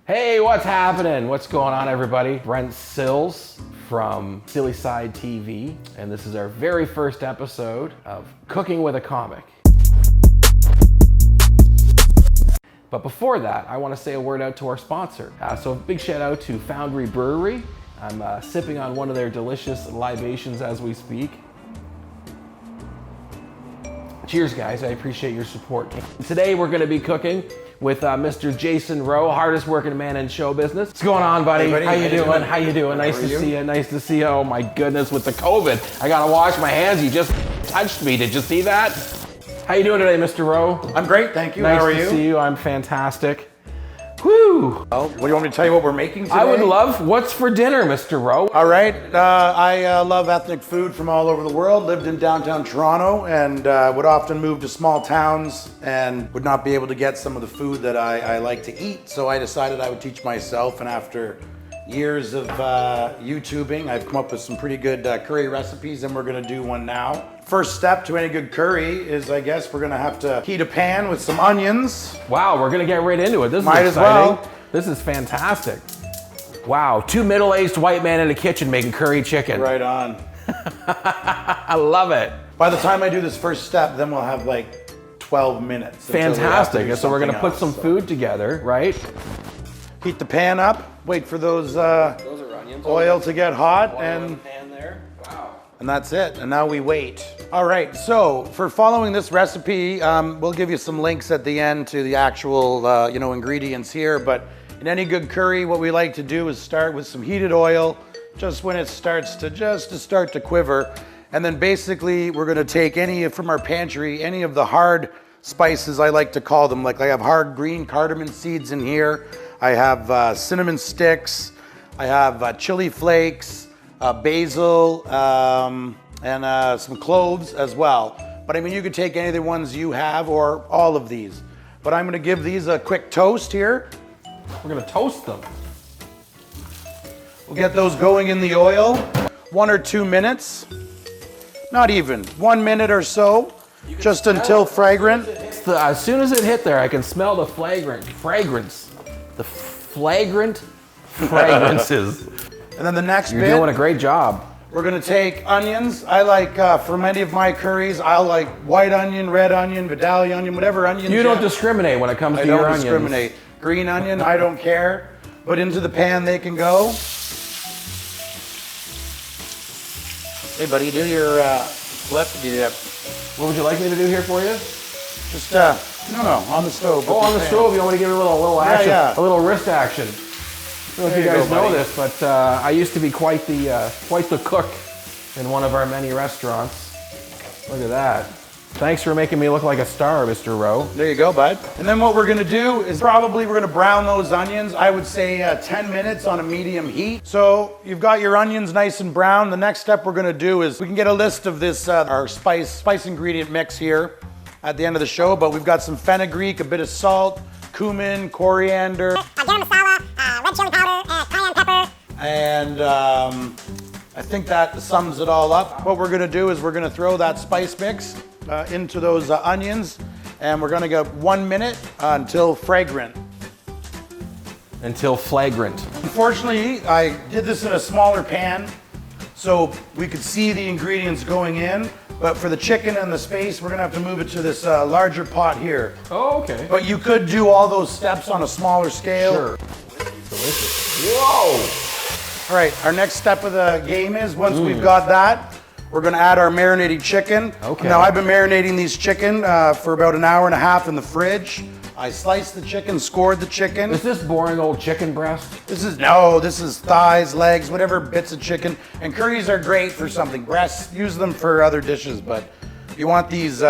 Hey, what's happening? What's going on, everybody? Brent Sills from Silly Side TV, and this is our very first episode of Cooking with a Comic. But before that, I want to say a word out to our sponsor. So a big shout out to Foundry Brewery. I'm sipping on one of their delicious libations as we speak. Cheers, guys. I appreciate your support. Today we're going to be cooking with Mr. Jason Rowe, hardest working man in show business. What's going on, buddy? Hey, buddy. How you doing? How you doing? Nice to see you. Nice to see you. Oh my goodness, with the COVID, I gotta wash my hands. You just touched me. Did you see that? How you doing today, Mr. Rowe? I'm great, thank you. Nice How are you? to see you. I'm fantastic. Whew. Well, what do you want me to tell you what we're making today? I would love. What's for dinner, Mr. Rowe? All right. I love ethnic food from all over the world. Lived in downtown Toronto and would often move to small towns and would not be able to get some of the food that I like to eat. So I decided I would teach myself, and after years of YouTubing, I've come up with some pretty good curry recipes, and we're gonna do one now. First step to any good curry is, I guess, we're gonna have to heat a pan with some onions. Wow, we're gonna get right into it. This is Might exciting. as well. This is fantastic. Wow, two middle-aged white men in a kitchen making curry chicken. Right on. I love it. By the time I do this first step, then we'll have like 12 minutes. until we have to Fantastic. do So we're gonna something put some else. food together, right? Heat the pan up, wait for those Those are onions. oil to get hot, Oil in the and pan there. Wow. that's it. And now we wait. All right, so for following this recipe, we'll give you some links at the end to the actual ingredients here, but in any good curry, what we like to do is start with some heated oil, just when it starts to quiver. And then basically we're gonna take any from our pantry, any of the hard spices, I like to call them. Like I have hard green cardamom seeds in here. I have cinnamon sticks. I have chili flakes, basil, and some cloves as well. But I mean, you could take any of the ones you have or all of these. But I'm gonna give these a quick toast here. We're gonna toast them. We'll get those going in the oil. 1 or 2 minutes. Not even, 1 minute or so, just until fragrant. As soon as it hit there, I can smell the fragrance. The flagrant fragrances. And then the next You're bit, doing a great job. we're gonna take onions. I like, for many of my curries, I like white onion, red onion, Vidalia onion, whatever onion. You don't discriminate when it comes to your don't onions. discriminate. Green onion, I don't care. But into the pan they can go. Hey buddy, do your flip. What would you like me to do here for you? Just, no, on the stove. Oh, on the stove. You want me to give you a little action? Yeah. A little wrist action. I don't know if you There you guys go, know buddy. this, but I used to be quite the cook in one of our many restaurants. Look at that. Thanks for making me look like a star, Mr. Rowe. There you go, bud. And then what we're gonna do is we're gonna brown those onions. I would say 10 minutes on a medium heat. So you've got your onions nice and brown. The next step we're gonna do is we can get a list of this, our spice ingredient mix here at the end of the show, but we've got some fenugreek, a bit of salt, cumin, coriander, garam masala, red chili powder, cayenne pepper. and I think that sums it all up. What we're gonna do is we're gonna throw that spice mix into those onions, and we're gonna go 1 minute until fragrant. Until flagrant. Unfortunately, I did this in a smaller pan so we could see the ingredients going in, but for the chicken and the space, we're gonna have to move it to this larger pot here. Oh, okay. But you could do all those steps on a smaller scale. Sure. Delicious. Whoa! All right, our next step of the game is once we've got that, we're gonna add our marinated chicken. Okay. Now I've been marinating these chicken for about an hour and a half in the fridge. I sliced the chicken, scored the chicken. Is this boring old chicken breast? This is thighs, legs, whatever bits of chicken. And curries are great for something. Breasts, use them for other dishes, but if you want these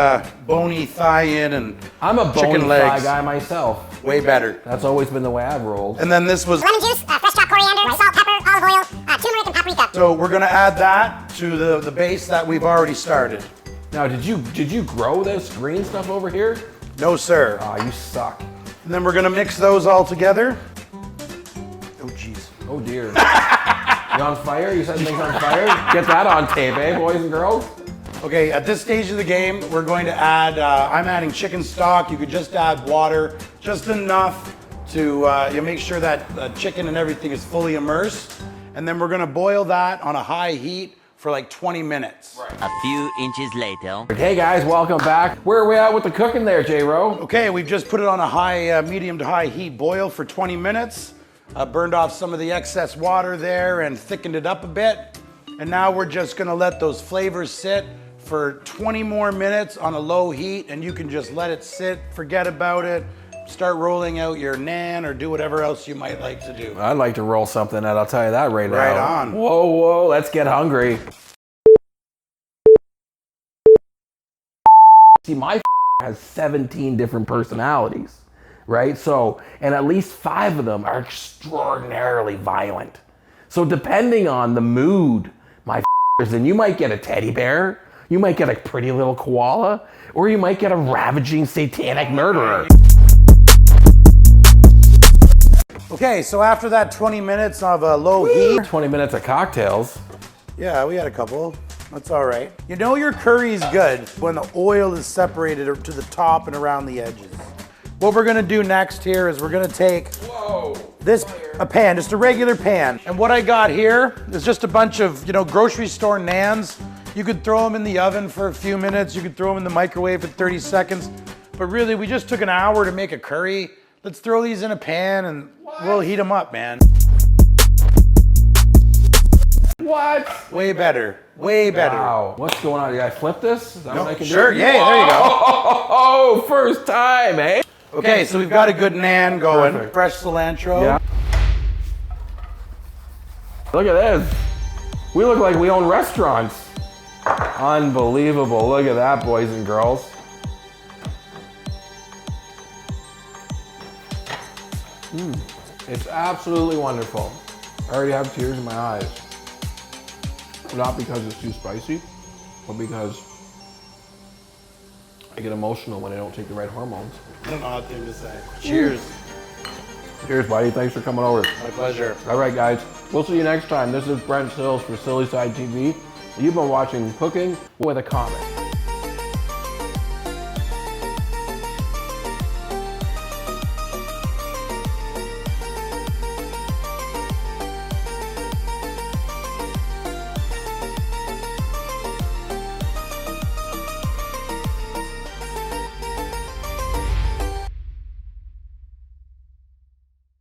bony thigh-in and I'm a bony chicken thigh legs, guy myself. way better. That's always been the way I've rolled. And then this was, Lemon juice, fresh chopped coriander, salt, pepper, olive oil, turmeric, and paprika. so we're gonna add that to the base that we've already started. Now, did you grow this green stuff over here? No, sir. Aw, you suck. And then we're gonna mix those all together. Oh, geez. Oh dear. You on fire? You set things on fire? Get that on tape, eh, boys and girls? Okay, at this stage of the game, we're going to add, I'm adding chicken stock. You could just add water, just enough to you make sure that chicken and everything is fully immersed. And then we're gonna boil that on a high heat for like 20 minutes. Right. A few inches later. Hey guys, welcome back. Where are we at with the cooking there, Jayro? Okay, we've just put it on a high, medium to high heat boil for 20 minutes. Burned off some of the excess water there and thickened it up a bit. And now we're just gonna let those flavors sit for 20 more minutes on a low heat, and you can just let it sit, forget about it, start rolling out your naan or do whatever else you might like to do. I'd like to roll something out, I'll tell you that right now. Right on. Whoa, let's get hungry. See, my has 17 different personalities, right? So, and at least 5 of them are extraordinarily violent. So depending on the mood, my is in, you might get a teddy bear, you might get a pretty little koala, or you might get a ravaging satanic murderer. Okay, so after that 20 minutes of a low heat. 20 minutes of cocktails. Yeah, we had a couple. That's all right. You know your curry's good when the oil is separated to the top and around the edges. What we're gonna do next here is we're gonna take a pan, just a regular pan. And what I got here is just a bunch of, grocery store naans. You could throw them in the oven for a few minutes. You could throw them in the microwave for 30 seconds. But really, we just took an hour to make a curry. Let's throw these in a pan and we'll heat them up, man. What? Way better, way better. Wow. What's going on? Did I flip this? Is that what I can Sure, do? yeah, there you go. Oh, first time, eh? Okay, so we've got a good naan going. Perfect. Fresh cilantro. Yeah. Look at this. We look like we own restaurants. Unbelievable. Look at that, boys and girls. It's absolutely wonderful. I already have tears in my eyes. Not because it's too spicy, but because I get emotional when I don't take the right hormones. I don't know how to say. Cheers. Cheers, buddy. Thanks for coming over. My pleasure. All right, guys. We'll see you next time. This is Brent Sills for Silly Side TV. You've been watching Cooking with a Comic.